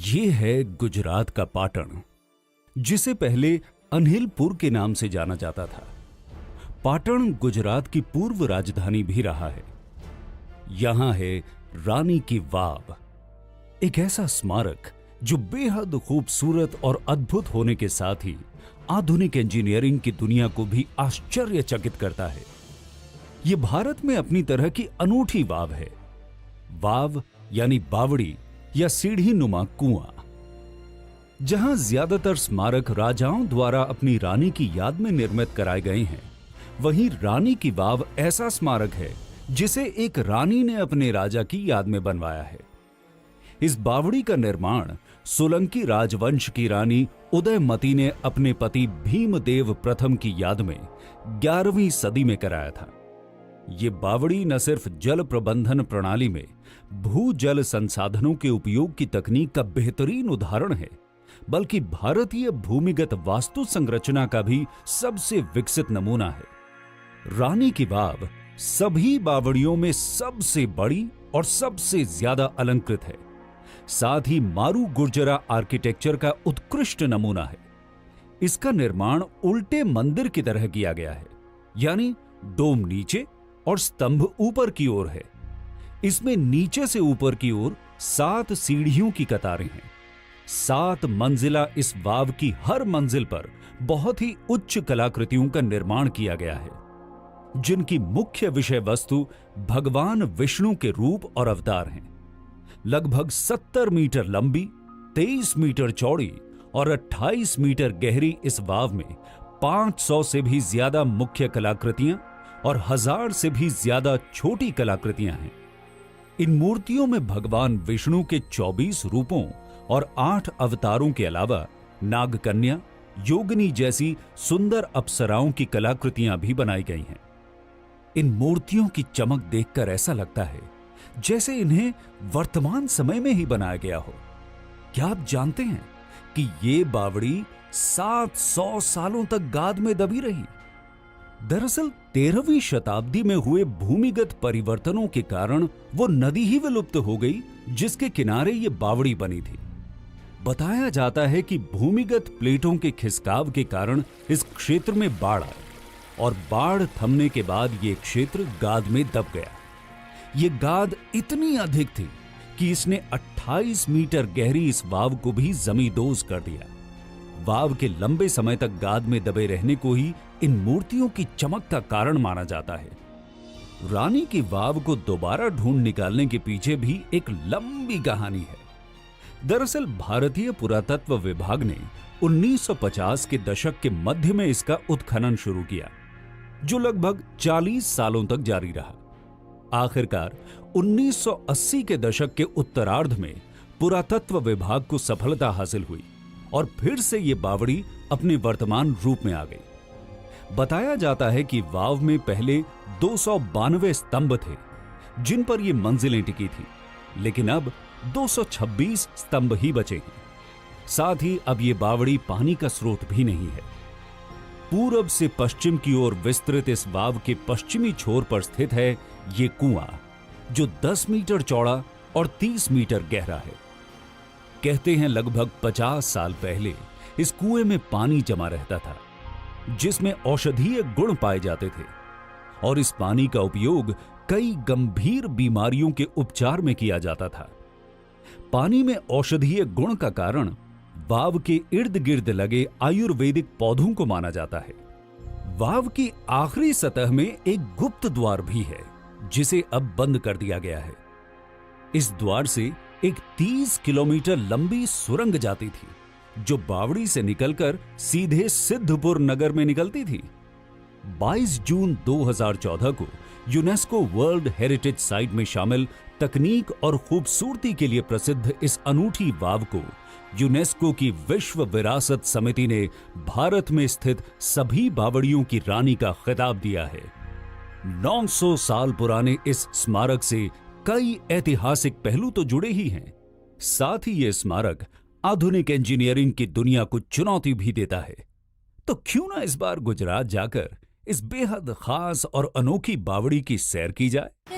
ये है गुजरात का पाटण, जिसे पहले अनिलपुर के नाम से जाना जाता था। पाटण गुजरात की पूर्व राजधानी भी रहा है। यहां है रानी की वाव, एक ऐसा स्मारक जो बेहद खूबसूरत और अद्भुत होने के साथ ही आधुनिक इंजीनियरिंग की दुनिया को भी आश्चर्यचकित करता है। यह भारत में अपनी तरह की अनूठी वाव है। वाव यानी बावड़ी या सीढ़ी नुमा कुआं, जहां ज्यादातर स्मारक राजाओं द्वारा अपनी रानी की याद में निर्मित कराए गए हैं, वहीं रानी की वाव ऐसा स्मारक है जिसे एक रानी ने अपने राजा की याद में बनवाया है। इस बावड़ी का निर्माण सोलंकी राजवंश की रानी उदयमती ने अपने पति भीमदेव प्रथम की याद में 11वीं सदी में कराया था। ये बावड़ी न सिर्फ जल प्रबंधन प्रणाली में भूजल संसाधनों के उपयोग की तकनीक का बेहतरीन उदाहरण है, बल्कि भारतीय भूमिगत वास्तु संरचना का भी सबसे विकसित नमूना है। रानी की वाव सभी बावड़ियों में सबसे बड़ी और सबसे ज्यादा अलंकृत है, साथ ही मारू गुर्जरा आर्किटेक्चर का उत्कृष्ट नमूना है। इसका निर्माण उल्टे मंदिर की तरह किया गया है, यानी डोम नीचे और स्तंभ ऊपर की ओर है। इसमें नीचे से ऊपर की ओर 7 सीढ़ियों की कतारें हैं। 7 मंजिला इस वाव की हर मंजिल पर बहुत ही उच्च कलाकृतियों का निर्माण किया गया है, जिनकी मुख्य विषय वस्तु भगवान विष्णु के रूप और अवतार हैं। लगभग 70 मीटर लंबी, 23 मीटर चौड़ी और 28 मीटर गहरी इस वाव में 500 से भी ज्यादा मुख्य कलाकृतियां और 1000 से भी ज्यादा छोटी कलाकृतियां हैं। इन मूर्तियों में भगवान विष्णु के 24 रूपों और 8 अवतारों के अलावा नागकन्या, योगिनी जैसी सुंदर अप्सराओं की कलाकृतियां भी बनाई गई हैं। इन मूर्तियों की चमक देखकर ऐसा लगता है जैसे इन्हें वर्तमान समय में ही बनाया गया हो। क्या आप जानते हैं कि ये बावड़ी 700 सालों तक गाद में दबी रही? दरअसल 13वीं शताब्दी में हुए भूमिगत परिवर्तनों के कारण वो नदी ही विलुप्त हो गई जिसके किनारे ये बावड़ी बनी थी। बताया जाता है कि भूमिगत प्लेटों के खिसकाव के कारण इस क्षेत्र में बाढ़ आई और बाढ़ थमने के बाद ये क्षेत्र गाद में दब गया। ये गाद इतनी अधिक थी कि इसने 28 मीटर गहरी इस वाव को भी जमींदोज कर दिया। वाव के लंबे समय तक गाद में दबे रहने को ही इन मूर्तियों की चमक का कारण माना जाता है। रानी की वाव को दोबारा ढूंढ निकालने के पीछे भी एक लंबी कहानी है। दरअसल भारतीय पुरातत्व विभाग ने 1950 के दशक के मध्य में इसका उत्खनन शुरू किया, जो लगभग 40 सालों तक जारी रहा। आखिरकार 1980 के दशक के उत्तरार्ध में पुरातत्व विभाग को सफलता हासिल हुई और फिर से ये बावड़ी अपने वर्तमान रूप में आ गई। बताया जाता है कि वाव में पहले 292 स्तंभ थे जिन पर ये मंजिलें टिकी थी, लेकिन अब 226 स्तंभ ही बचे हैं। साथ ही अब ये बावड़ी पानी का स्रोत भी नहीं है। पूरब से पश्चिम की ओर विस्तृत इस वाव के पश्चिमी छोर पर स्थित है ये कुआं, जो 10 मीटर चौड़ा और 30 मीटर गहरा है। कहते हैं लगभग 50 साल पहले इस कुएं में पानी जमा रहता था, जिसमें औषधीय गुण पाए जाते थे और इस पानी का उपयोग कई गंभीर बीमारियों के उपचार में किया जाता था। पानी में औषधीय गुण का कारण वाव के इर्द गिर्द लगे आयुर्वेदिक पौधों को माना जाता है। वाव की आखिरी सतह में एक गुप्त द्वार भी है, जिसे अब बंद कर दिया गया है। इस द्वार से एक 30 किलोमीटर लंबी सुरंग जाती थी, जो बावड़ी से निकलकर सीधे सिद्धपुर नगर में निकलती थी। 22 जून 2014 को यूनेस्को वर्ल्ड हेरिटेज साइट में शामिल तकनीक और खूबसूरती के लिए प्रसिद्ध इस अनूठी वाव को यूनेस्को की विश्व विरासत समिति ने भारत में स्थित सभी बावड़ियों की रानी का खिताब दिया है। 900 साल पुराने इस स्मारक से कई ऐतिहासिक पहलू तो जुड़े ही हैं। साथ ही यह स्मारक आधुनिक इंजीनियरिंग की दुनिया को चुनौती भी देता है। तो क्यों ना इस बार गुजरात जाकर इस बेहद खास और अनोखी बावड़ी की सैर की जाए।